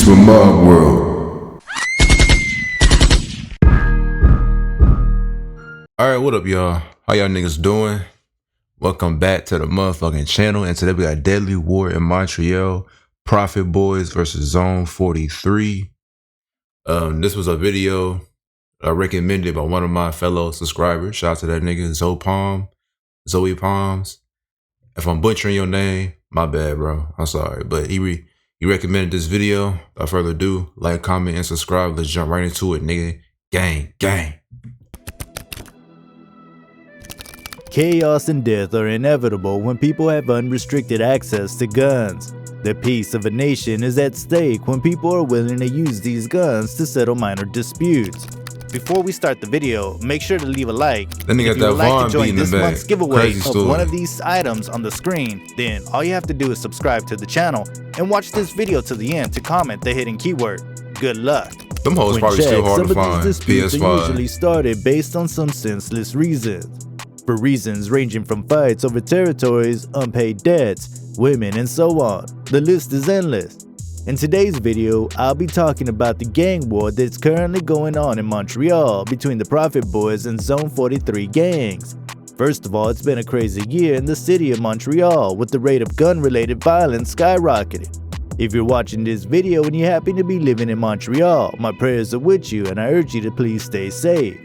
for Mob World. Alright, what up, y'all? How y'all niggas doing? Welcome back to the motherfucking channel. And today we got Deadly War in Montreal. Profit Boys versus Zone 43. This was a video recommended by one of my fellow subscribers. Shout out to that nigga, Zoe Palms. If I'm butchering your name, my bad, bro. I'm sorry. But he recommended this video. Without further ado, like, comment, and subscribe. Let's jump right into it, nigga. Gang, gang. Chaos and death are inevitable when people have unrestricted access to guns. The peace of a nation is at stake when people are willing to use these guns to settle minor disputes. Before we start the video, make sure to leave a like. Then if you would like to join this month's giveaway of one of these items on the screen, then all you have to do is subscribe to the channel and watch this video to the end to comment the hidden keyword. Good luck. Them hoes When probably checked, still hard to some of find. these disputes are PS5. usually started based on some senseless reasons. For reasons ranging from fights over territories, unpaid debts, women, and so on. The list is endless. In today's video, I'll be talking about the gang war that's currently going on in Montreal between the Profit Boys and Zone 43 gangs. First of all, it's been a crazy year in the city of Montreal with the rate of gun-related violence skyrocketing. If you're watching this video and you happen to be living in Montreal, my prayers are with you and I urge you to please stay safe.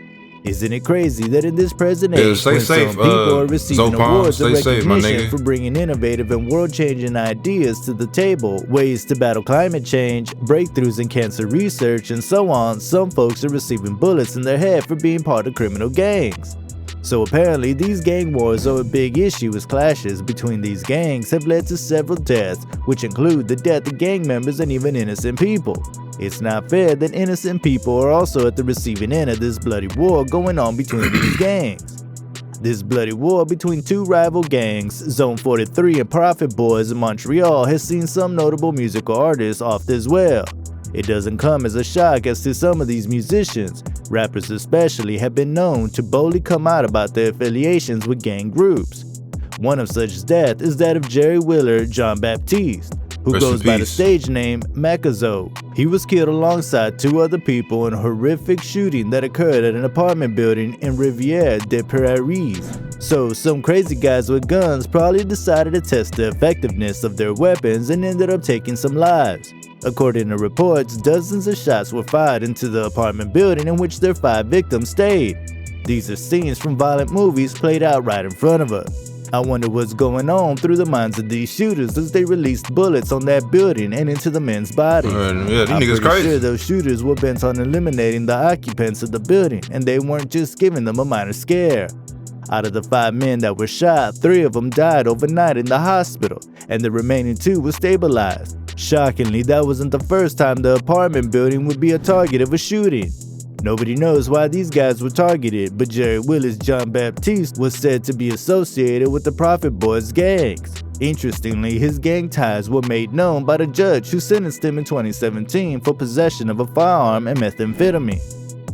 Isn't it crazy that in this present age, when some people are receiving awards and recognition for bringing innovative and world-changing ideas to the table, ways to battle climate change, breakthroughs in cancer research, and so on, some folks are receiving bullets in their head for being part of criminal gangs. So apparently these gang wars are a big issue as clashes between these gangs have led to several deaths, which include the death of gang members and even innocent people. It's not fair that innocent people are also at the receiving end of this bloody war going on between these gangs. This bloody war between two rival gangs, Zone 43 and Profit Boys in Montreal, has seen some notable musical artists off as well. It doesn't come as a shock as to some of these musicians, rappers especially, have been known to boldly come out about their affiliations with gang groups. One of such death is that of Jerry Willer Jean-Baptiste, who goes by the stage name Magazo. He was killed alongside two other people in a horrific shooting that occurred at an apartment building in Rivière des Prairies. So some crazy guys with guns probably decided to test the effectiveness of their weapons and ended up taking some lives. According to reports, dozens of shots were fired into the apartment building in which their 5 victims stayed. These are scenes from violent movies played out right in front of us. I wonder what's going on through the minds of these shooters as they released bullets on that building and into the men's bodies. Yeah, I'm pretty sure those shooters were bent on eliminating the occupants of the building, and they weren't just giving them a minor scare. Out of the 5 men that were shot, 3 of them died overnight in the hospital, and the remaining 2 were stabilized. Shockingly, that wasn't the first time the apartment building would be a target of a shooting. Nobody knows why these guys were targeted, but Jerry Willis Jean-Baptiste was said to be associated with the Profit Boys gangs. Interestingly, his gang ties were made known by the judge who sentenced him in 2017 for possession of a firearm and methamphetamine.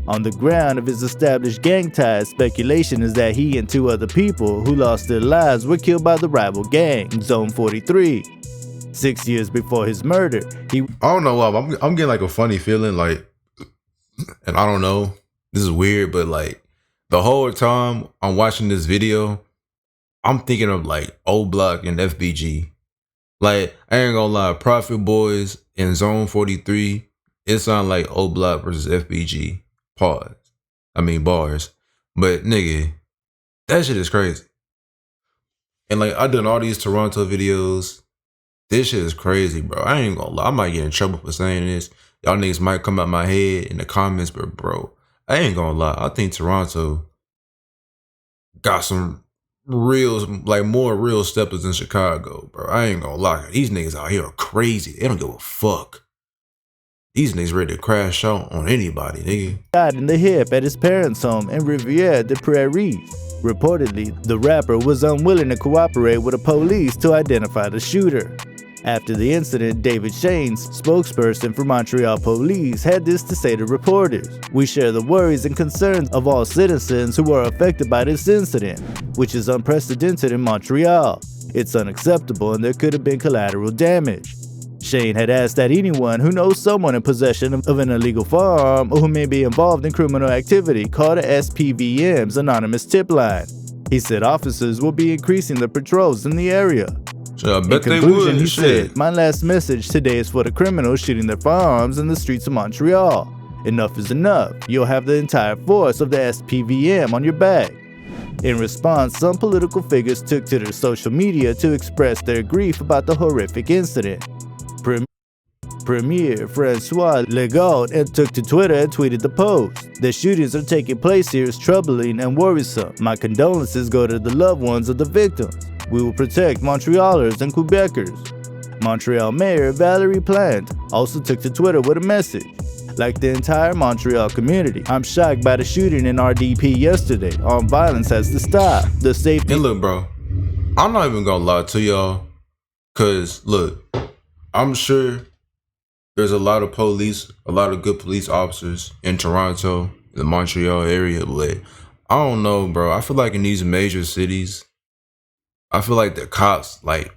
On the ground of his established gang ties, speculation is that he and 2 other people who lost their lives were killed by the rival gang, Zone 43. 6 years before his murder, I don't know why, I'm getting like a funny feeling, like, and I don't know, this is weird, but like the whole time I'm watching this video, I'm thinking of like O Block and FBG. Like, I ain't gonna lie, Profit Boys and Zone 43, it sound like O Block versus FBG. Pause. I mean bars. But nigga, that shit is crazy. And like, I done all these Toronto videos. This shit is crazy, bro. I ain't gonna lie, I might get in trouble for saying this. Y'all niggas might come out my head in the comments, but bro, I ain't gonna lie. I think Toronto got some real, like more real steppers than Chicago, bro. I ain't gonna lie. These niggas out here are crazy. They don't give a fuck. These niggas ready to crash out on anybody, nigga. Shot in the hip at his parents' home in Rivière des Prairies. Reportedly, the rapper was unwilling to cooperate with the police to identify the shooter. After the incident, David Shane's spokesperson for Montreal police had this to say to reporters: "We share the worries and concerns of all citizens who are affected by this incident, which is unprecedented in Montreal. It's unacceptable and there could have been collateral damage." Shane had asked that anyone who knows someone in possession of an illegal firearm or who may be involved in criminal activity call the SPVM's anonymous tip line. He said officers will be increasing the patrols in the area. I bet in conclusion, they would. he said, "My last message today is for the criminals shooting their firearms in the streets of Montreal. Enough is enough. You'll have the entire force of the SPVM on your back." In response, some political figures took to their social media to express their grief about the horrific incident. Premier Francois Legault took to Twitter and tweeted the post. "The shootings are taking place here is troubling and worrisome. My condolences go to the loved ones of the victims. We will protect Montrealers and Quebecers." Montreal Mayor Valérie Plante also took to Twitter with a message. "Like the entire Montreal community, I'm shocked by the shooting in RDP yesterday. Armed violence has to stop. The safety..." And look, bro, I'm not even gonna lie to y'all, cause look, I'm sure there's a lot of good police officers in Toronto, the Montreal area, but I don't know, bro. I feel like in these major cities, I feel like the cops, like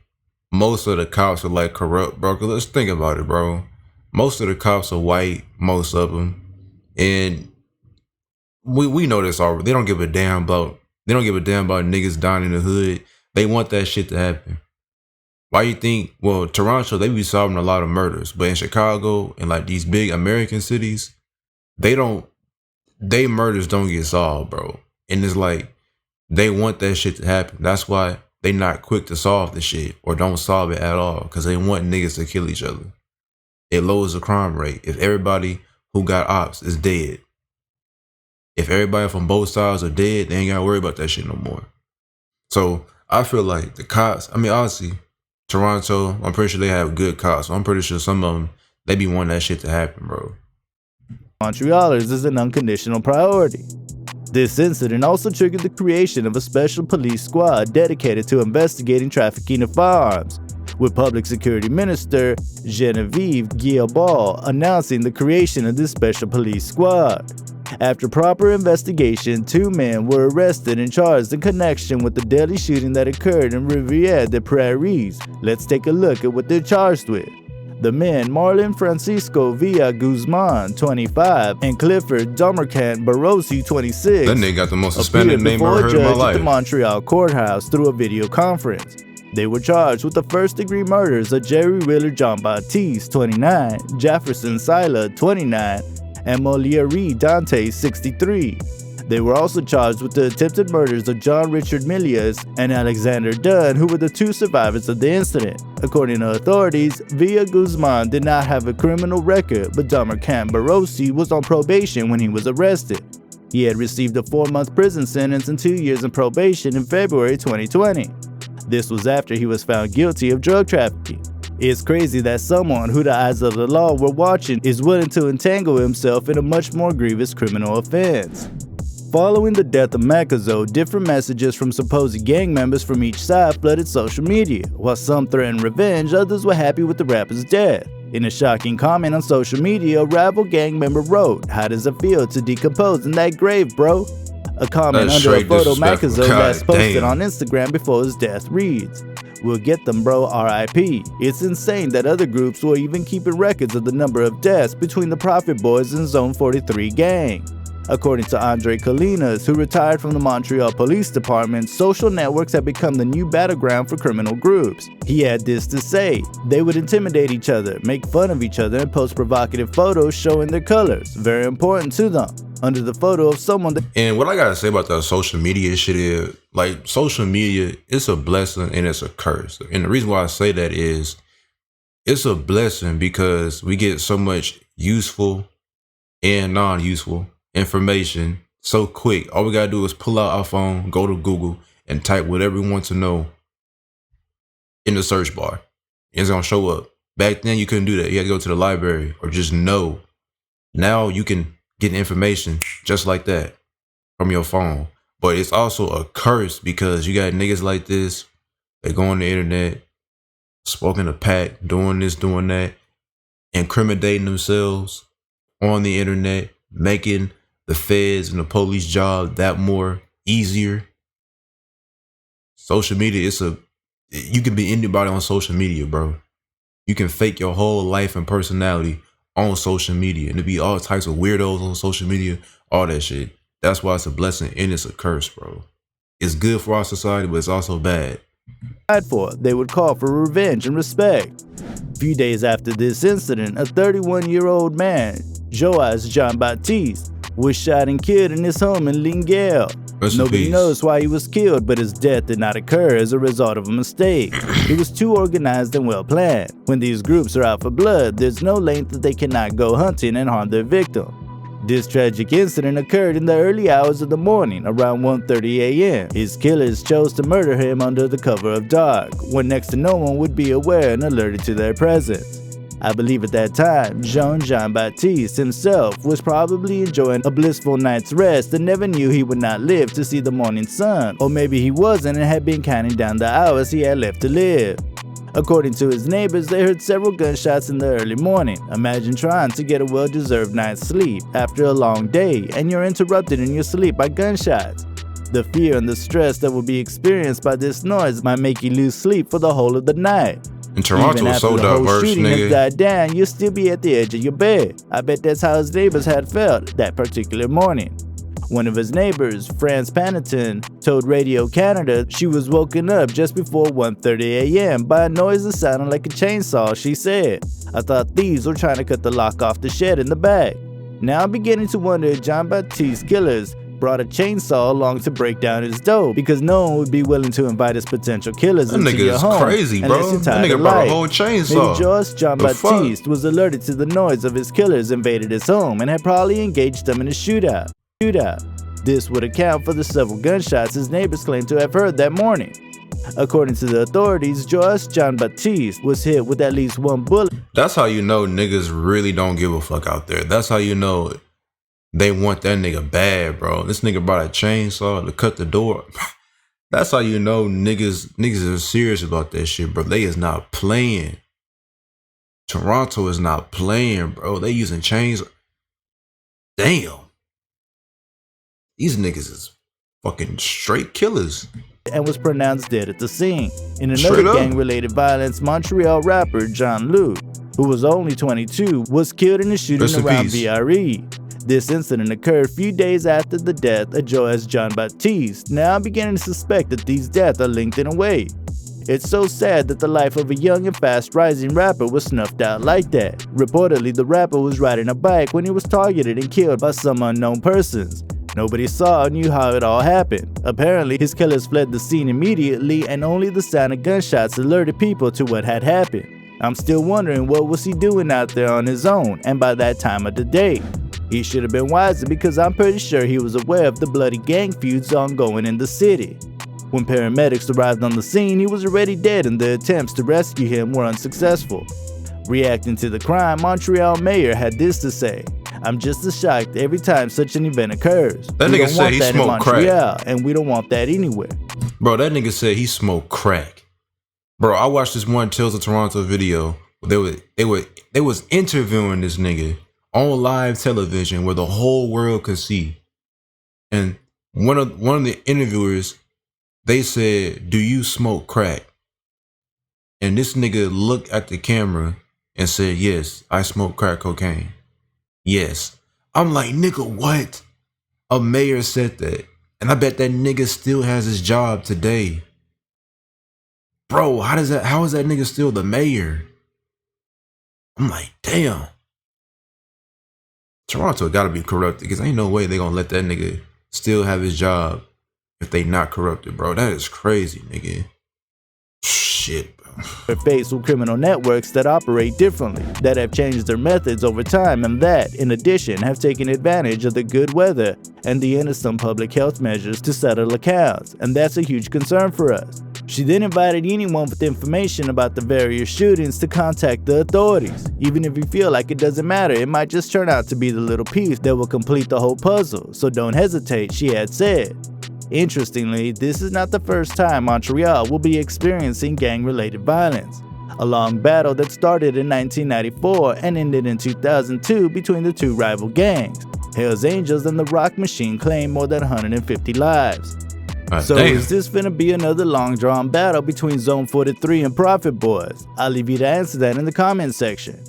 most of the cops are like corrupt, bro. Cause let's think about it, bro. Most of the cops are white, most of them, and we know this already. They don't give a damn about niggas dying in the hood. They want that shit to happen. Why you think? Well, Toronto, they be solving a lot of murders, but in Chicago and like these big American cities, they murders don't get solved, bro. And it's like they want that shit to happen. That's why they not quick to solve the shit or don't solve it at all, because they want niggas to kill each other. It lowers the crime rate. If everybody who got ops is dead, if everybody from both sides are dead, they ain't gotta worry about that shit no more. So I feel like the cops, I mean, honestly, Toronto, I'm pretty sure they have good cops. I'm pretty sure some of them, they be wanting that shit to happen, bro. Montrealers is an unconditional priority. This incident also triggered the creation of a special police squad dedicated to investigating trafficking of firearms, with Public Security Minister Genevieve Guilbeault announcing the creation of this special police squad. After proper investigation, 2 men were arrested and charged in connection with the deadly shooting that occurred in Rivière des Prairies. Let's take a look at what they're charged with. The men, Marlon Francisco Villa Guzman, 25, and Clifford Domercant Barossi, 26, that nigga got the most suspended name I ever heard in my life. At the Montreal courthouse through a video conference. They were charged with the first-degree murders of Jerry Wheeler John Baptiste, 29, Jefferson Sila, 29, and Moliere Dante, 63. They were also charged with the attempted murders of John Richard Milius and Alexander Dunn, who were the 2 survivors of the incident. According to authorities, Villa Guzman did not have a criminal record, but Domercant Barossi was on probation when he was arrested. He had received a 4-month prison sentence and 2 years in probation in February 2020. This was after he was found guilty of drug trafficking. It's crazy that someone who the eyes of the law were watching is willing to entangle himself in a much more grievous criminal offense. Following the death of Magazo, different messages from supposed gang members from each side flooded social media. While some threatened revenge, others were happy with the rapper's death. In a shocking comment on social media, a rival gang member wrote, "How does it feel to decompose in that grave, bro?" A comment under a photo Magazo last posted on Instagram before his death reads, "We'll get them, bro, RIP. It's insane that other groups were even keeping records of the number of deaths between the Prophet Boys and Zone 43 gang." According to Andre Colinas, who retired from the Montreal Police Department, social networks have become the new battleground for criminal groups. He had this to say: "They would intimidate each other, make fun of each other, and post provocative photos showing their colors. Very important to them. Under the photo of someone that..." And what I gotta say about that social media shit is, like, social media, it's a blessing and it's a curse. And the reason why I say that is, it's a blessing because we get so much useful and non-useful information so quick. All we gotta do is pull out our phone, go to Google, and type whatever we want to know in the search bar. It's gonna show up. Back then, you couldn't do that. You had to go to the library or just know. Now you can get information just like that from your phone. But it's also a curse because you got niggas like this. They go on the internet, smoking a pack, doing this, doing that, incriminating themselves on the internet, making the feds and the police job that more easier. Social media, you can be anybody on social media, bro. you can fake your whole life and personality on social media, and to be all types of weirdos on social media, all that shit. That's why it's a blessing and it's a curse, bro. It's good for our society, but it's also bad. For, they would call for revenge and respect. A few days after this incident, a 31-year-old man, Joas Jean-Baptiste, was shot and killed in his home in Linguère. Nobody knows why he was killed, but his death did not occur as a result of a mistake. It was too organized and well planned. When these groups are out for blood, there's no length that they cannot go hunting and harm their victim. This tragic incident occurred in the early hours of the morning, around 1:30 a.m. His killers chose to murder him under the cover of dark, when next to no one would be aware and alerted to their presence. I believe at that time, Jean-Baptiste himself was probably enjoying a blissful night's rest and never knew he would not live to see the morning sun, or maybe he wasn't and had been counting down the hours he had left to live. According to his neighbors, they heard several gunshots in the early morning. Imagine trying to get a well-deserved night's sleep after a long day and you're interrupted in your sleep by gunshots. The fear and the stress that will be experienced by this noise might make you lose sleep for the whole of the night. And Toronto is so diverse, shooting nigga. has died down, you'll still be at the edge of your bed. I bet that's how his neighbors had felt that particular morning. One of his neighbors, France Paniton, told Radio Canada she was woken up just before 1:30 a.m. by a noise that sounded like a chainsaw. She said, "I thought thieves were trying to cut the lock off the shed in the back." Now I'm beginning to wonder if Jean-Baptiste's killers brought a chainsaw along to break down his door, because no one would be willing to invite his potential killers into your home. That nigga is crazy, bro. That nigga brought a whole chainsaw. Maybe Jean-Baptiste was alerted to the noise of his killers invaded his home and had probably engaged them in a shootout. This would account for the several gunshots his neighbors claimed to have heard that morning. According to the authorities, Jean-Baptiste was hit with at least one bullet. That's how you know niggas really don't give a fuck out there. That's how you know they want that nigga bad, bro. This nigga brought a chainsaw to cut the door. That's how you know niggas are serious about that shit, bro. They is not playing. Toronto is not playing, bro. They using chains. Damn. These niggas is fucking straight killers. And was pronounced dead at the scene. In another gang-related violence, Montreal rapper John Luke, who was only 22, was killed in a shooting around VRE. This incident occurred a few days after the death of Joas Jean-Baptiste. Now I'm beginning to suspect that these deaths are linked in a way. It's so sad that the life of a young and fast-rising rapper was snuffed out like that. Reportedly, the rapper was riding a bike when he was targeted and killed by some unknown persons. Nobody saw or knew how it all happened. Apparently, his killers fled the scene immediately, and only the sound of gunshots alerted people to what had happened. I'm still wondering what was he doing out there on his own, and by that time of the day. He should have been wiser, because I'm pretty sure he was aware of the bloody gang feuds ongoing in the city. When paramedics arrived on the scene, he was already dead and the attempts to rescue him were unsuccessful. Reacting to the crime, Montreal mayor had this to say: "I'm just as shocked every time such an event occurs. That nigga said he smoked crack. And we don't want that anywhere." Bro, that nigga said he smoked crack. Bro, I watched this one Tales of Toronto video. They was interviewing this nigga on live television where the whole world could see. And one of the interviewers, they said, "Do you smoke crack?" And this nigga looked at the camera and said, "Yes, I smoke crack cocaine. Yes." I'm like, nigga, what? A mayor said that. And I bet that nigga still has his job today. Bro, how is that nigga still the mayor? I'm like, damn. Toronto gotta be corrupted, because ain't no way they gonna let that nigga still have his job if they not corrupted, bro. That is crazy, nigga. Shit, bro. They're faced with criminal networks that operate differently, that have changed their methods over time, and that, in addition, have taken advantage of the good weather and the innocent public health measures to settle accounts, and that's a huge concern for us. She then invited anyone with information about the various shootings to contact the authorities. Even if you feel like it doesn't matter, it might just turn out to be the little piece that will complete the whole puzzle, so don't hesitate, she had said. Interestingly, this is not the first time Montreal will be experiencing gang-related violence. A long battle that started in 1994 and ended in 2002 between the two rival gangs. Hells Angels and the Rock Machine claimed more than 150 lives. God So damn. is this finna be another long drawn battle between Zone 43 and Profit Boys? I'll leave you to answer that in the comment section.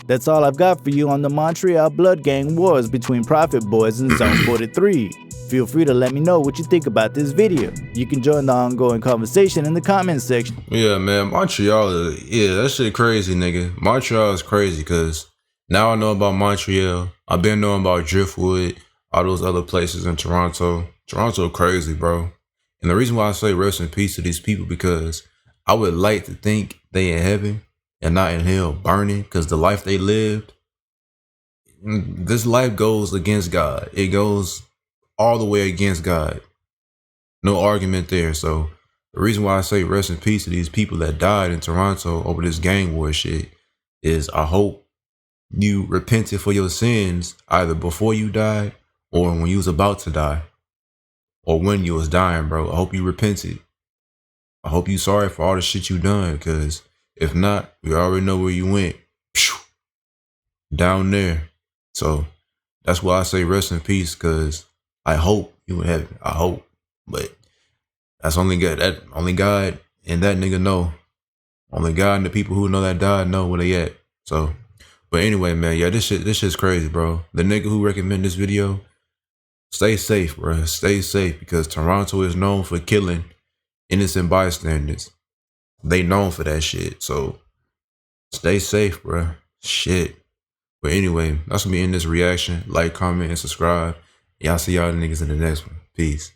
That's all I've got for you on the Montreal Blood Gang wars between Profit Boys and Zone 43. Feel free to let me know what you think about this video. You can join the ongoing conversation in the comment section. Yeah, man, Montreal, that shit crazy, nigga. Montreal is crazy because now I know about Montreal. I've been knowing about Driftwood, all those other places in Toronto. Toronto crazy, bro. And the reason why I say rest in peace to these people because I would like to think they in heaven and not in hell burning because the life they lived, this life goes against God. It goes all the way against God. No argument there. So the reason why I say rest in peace to these people that died in Toronto over this gang war shit is I hope you repented for your sins either before you died or when you was about to die or when you was dying, bro. I hope you repented. I hope you sorry for all the shit you done because if not, we already know where you went. Down there. So that's why I say rest in peace because I hope you in heaven. I hope. But that's only God. That only God and that nigga know. Only God and the people who know that died know where they at. So, but anyway, man, yeah, this shit's crazy, bro. The nigga who recommended this video, stay safe, bro. Stay safe because Toronto is known for killing innocent bystanders. They known for that shit. So, stay safe, bro. Shit. But anyway, that's gonna be in this reaction. Like, comment, and subscribe. Y'all see y'all niggas in the next one. Peace.